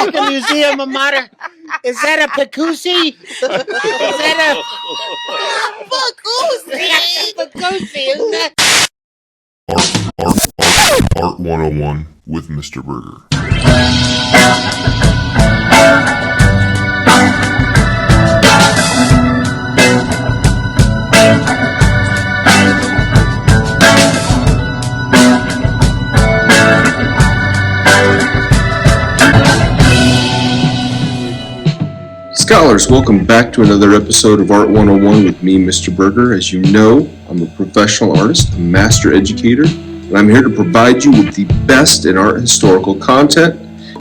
at the Museum of Modern... Is that a Pacuzzi? Is that a... Pacuzzi? Pacuzzi, isn't that... Art 101 with Mr.Burgher. Scholars, welcome back to another episode of Art 101 with me, Mr. Burgher. As you know, I'm a professional artist, a master educator, and I'm here to provide you with the best in art historical content.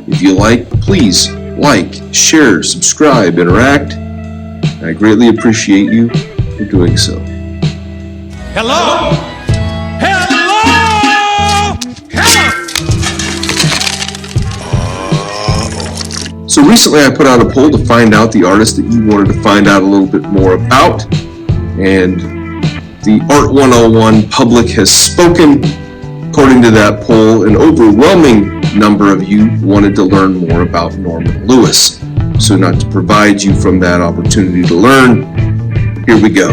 If you like, please like, share, subscribe, interact. And I greatly appreciate you for doing so. Hello? So recently I put out a poll to find out the artist that you wanted to find out a little bit more about, and the Art 101 public has spoken. According to that poll, an overwhelming number of you wanted to learn more about Norman Lewis. So not to provide you from that opportunity to learn, here we go.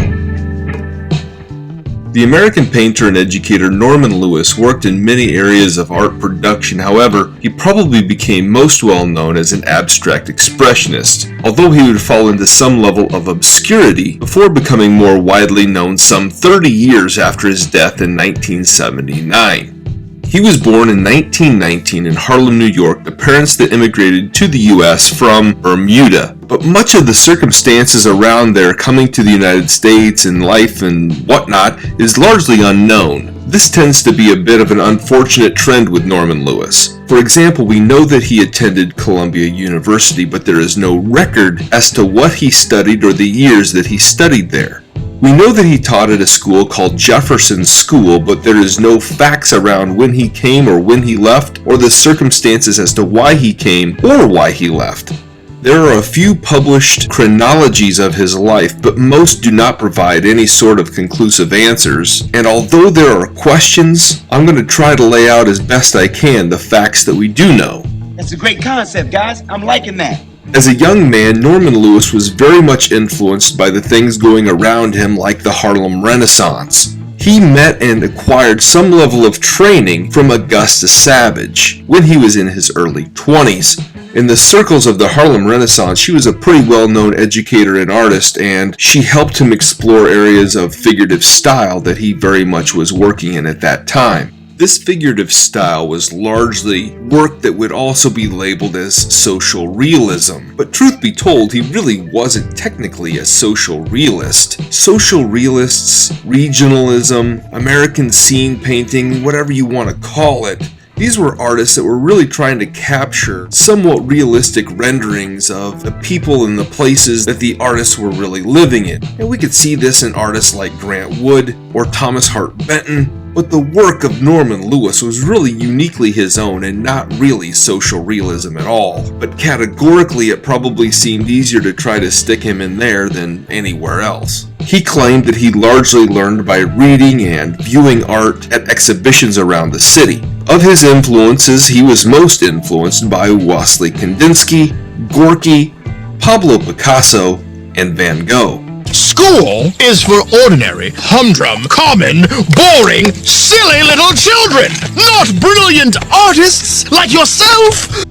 The American painter and educator Norman Lewis worked in many areas of art production. However, he probably became most well known as an abstract expressionist, although he would fall into some level of obscurity before becoming more widely known some 30 years after his death in 1979. He was born in 1919 in Harlem, New York, to parents that immigrated to the U.S. from Bermuda. But much of the circumstances around their coming to the United States and life and whatnot is largely unknown. This tends to be a bit of an unfortunate trend with Norman Lewis. For example, we know that he attended Columbia University, but there is no record as to what he studied or the years that he studied there. We know that he taught at a school called Jefferson School, but there is no facts around when he came or when he left, or the circumstances as to why he came or why he left. There are a few published chronologies of his life, but most do not provide any sort of conclusive answers. And although there are questions, I'm going to try to lay out as best I can the facts that we do know. That's a great concept, guys. I'm liking that. As a young man, Norman Lewis was very much influenced by the things going around him, like the Harlem Renaissance. He met and acquired some level of training from Augusta Savage when he was in his early 20s. In the circles of the Harlem Renaissance, she was a pretty well-known educator and artist, and she helped him explore areas of figurative style that he very much was working in at that time. This figurative style was largely work that would also be labeled as social realism. But truth be told, he really wasn't technically a social realist. Social realists, regionalism, American scene painting, whatever you want to call it, these were artists that were really trying to capture somewhat realistic renderings of the people and the places that the artists were really living in. And we could see this in artists like Grant Wood or Thomas Hart Benton. But the work of Norman Lewis was really uniquely his own and not really social realism at all. But categorically, it probably seemed easier to try to stick him in there than anywhere else. He claimed that he largely learned by reading and viewing art at exhibitions around the city. Of his influences, he was most influenced by Wassily Kandinsky, Gorky, Pablo Picasso, and Van Gogh. School is for ordinary, humdrum, common, boring, silly little children, not brilliant artists like yourself!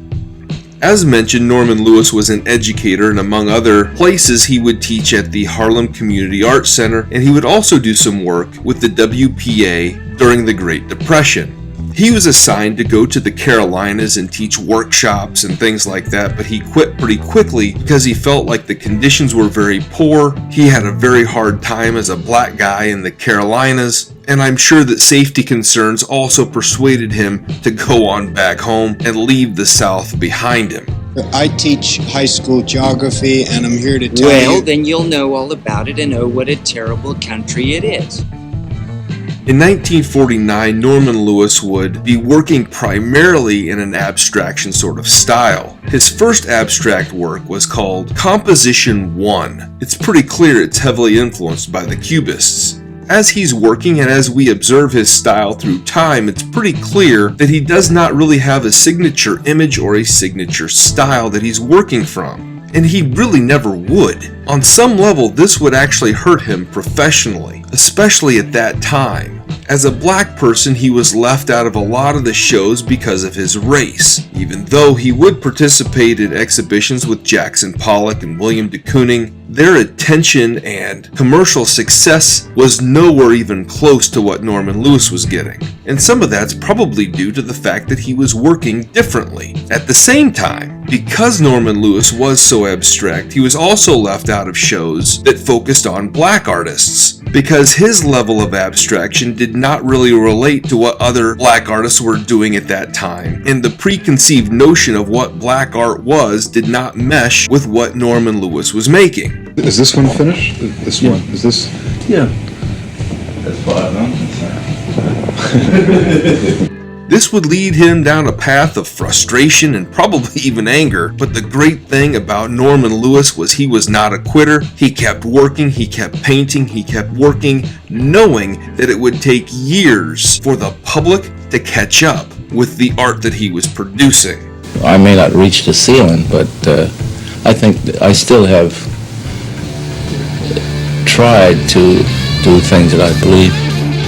As mentioned, Norman Lewis was an educator, and among other places he would teach at the Harlem Community Arts Center, and he would also do some work with the WPA during the Great Depression. He was assigned to go to the Carolinas and teach workshops and things like that, but he quit pretty quickly because he felt like the conditions were very poor. He had a very hard time as a black guy in the Carolinas, and I'm sure that safety concerns also persuaded him to go on back home and leave the South behind him. I teach high school geography, and I'm here to tell you... Well, then you'll know all about it and know what a terrible country it is. In 1949, Norman Lewis would be working primarily in an abstraction sort of style. His first abstract work was called Composition 1. It's pretty clear it's heavily influenced by the Cubists. As he's working and as we observe his style through time, it's pretty clear that he does not really have a signature image or a signature style that he's working from. And he really never would. On some level, this would actually hurt him professionally, especially at that time. As a black person, he was left out of a lot of the shows because of his race, even though he would participate in exhibitions with Jackson Pollock and William de Kooning. Their attention and commercial success was nowhere even close to what Norman Lewis was getting, and some of that's probably due to the fact that he was working differently. At the same time, because Norman Lewis was so abstract, he was also left out of shows that focused on black artists, because his level of abstraction did not really relate to what other black artists were doing at that time, and the preconceived notion of what black art was did not mesh with what Norman Lewis was making. Is this one finished? This one? Is this? Yeah. As far as I'm concerned. This would lead him down a path of frustration and probably even anger, but the great thing about Norman Lewis was he was not a quitter. He kept working, he kept painting, he kept working, knowing that it would take years for the public to catch up with the art that he was producing. I may not reach the ceiling, but I think I still have tried to do things that I believe.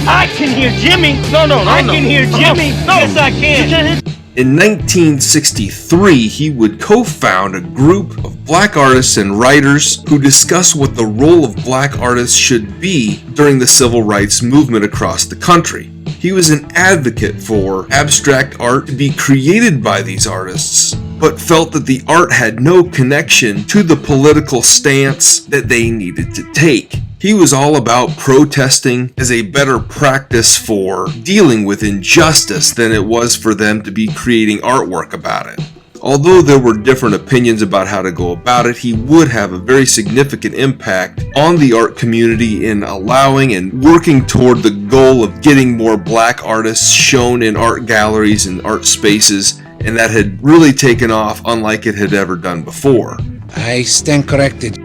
I can hear Jimmy. No. I can hear Jimmy. No. Yes, I can. In 1963, he would co-found a group of black artists and writers who discuss what the role of black artists should be during the civil rights movement across the country. He was an advocate for abstract art to be created by these artists, but felt that the art had no connection to the political stance that they needed to take. He was all about protesting as a better practice for dealing with injustice than it was for them to be creating artwork about it. Although there were different opinions about how to go about it, he would have a very significant impact on the art community in allowing and working toward the goal of getting more black artists shown in art galleries and art spaces, and that had really taken off unlike it had ever done before. I stand corrected.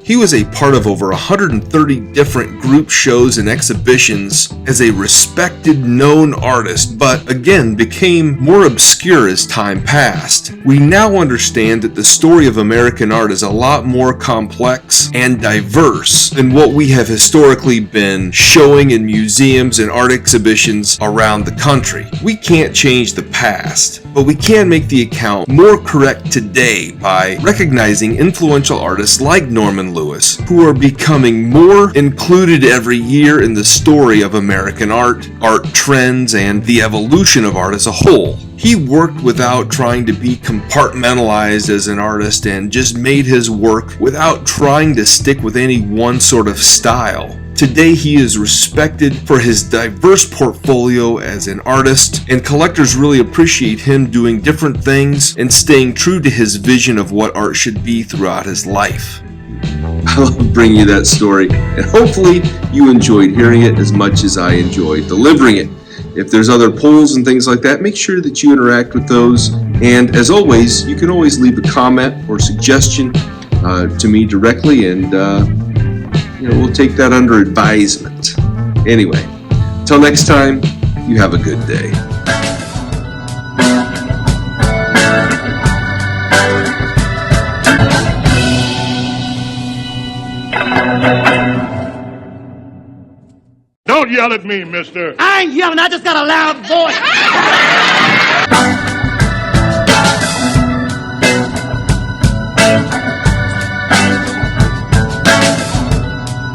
He was a part of over 130 different group shows and exhibitions as a respected, known artist, but again became more obscure as time passed. We now understand that the story of American art is a lot more complex and diverse than what we have historically been showing in museums and art exhibitions around the country. We can't change the past, but we can make the account more correct today by recognizing influential artists like Norman Lewis, who are becoming more included every year in the story of American art, art trends, and the evolution of art as a whole. He worked without trying to be compartmentalized as an artist and just made his work without trying to stick with any one sort of style. Today he is respected for his diverse portfolio as an artist, and collectors really appreciate him doing different things and staying true to his vision of what art should be throughout his life. I'll bring you that story, and hopefully you enjoyed hearing it as much as I enjoyed delivering it. If there's other polls and things like that, make sure that you interact with those, and as always, you can always leave a comment or suggestion to me directly, and we'll take that under advisement. Anyway, until next time, you have a good day. Don't yell at me, mister. I ain't yelling. I just got a loud voice.